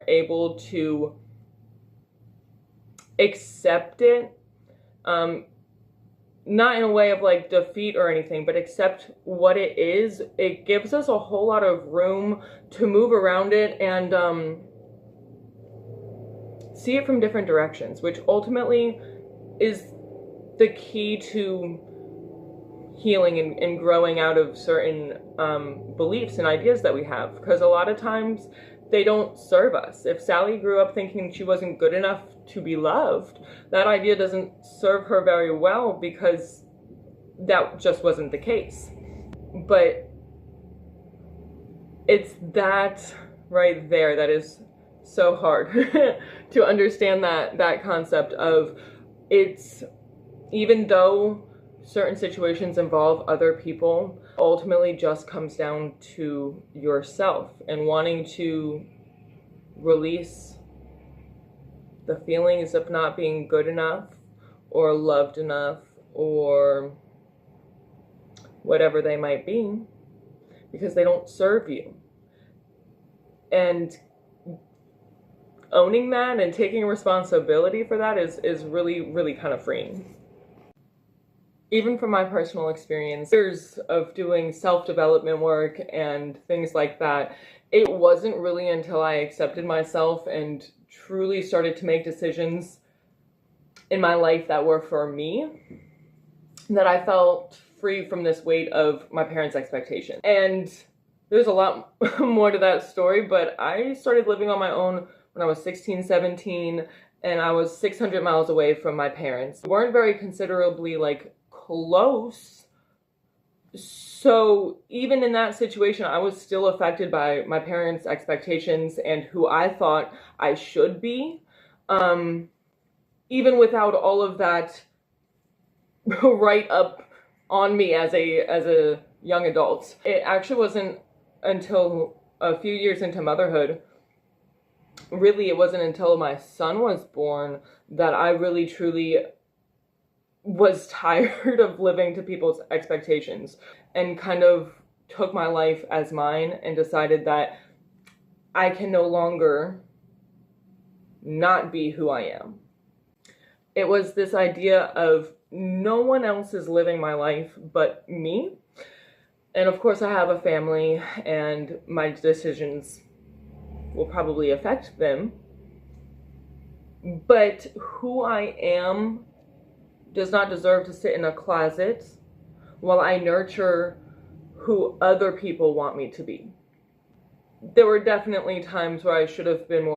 able to accept it, not in a way of like defeat or anything, but accept what it is, it gives us a whole lot of room to move around it and see it from different directions, which ultimately is the key to healing and growing out of certain beliefs and ideas that we have, because a lot of times they don't serve us. If Sally grew up thinking she wasn't good enough to be loved, that idea doesn't serve her very well, because that just wasn't the case. But it's that right there that is so hard to understand, that concept of, it's, even though certain situations involve other people, ultimately just comes down to yourself and wanting to release the feelings of not being good enough or loved enough or whatever they might be, because they don't serve you. And owning that and taking responsibility for that is really, really kind of freeing. Even from my personal experience, years of doing self-development work and things like that, it wasn't really until I accepted myself and truly started to make decisions in my life that were for me that I felt free from this weight of my parents' expectations. And there's a lot more to that story, but I started living on my own when I was 16, 17, and I was 600 miles away from my parents. We weren't very considerably close. So even in that situation, I was still affected by my parents' expectations and who I thought I should be. Even without all of that right up on me as a young adult. It actually wasn't until a few years into motherhood, really it wasn't until my son was born, that I really truly was tired of living to people's expectations and kind of took my life as mine and decided that I can no longer not be who I am. It was this idea of no one else is living my life but me. And of course I have a family and my decisions will probably affect them. But who I am does not deserve to sit in a closet while I nurture who other people want me to be. There were definitely times where I should have been more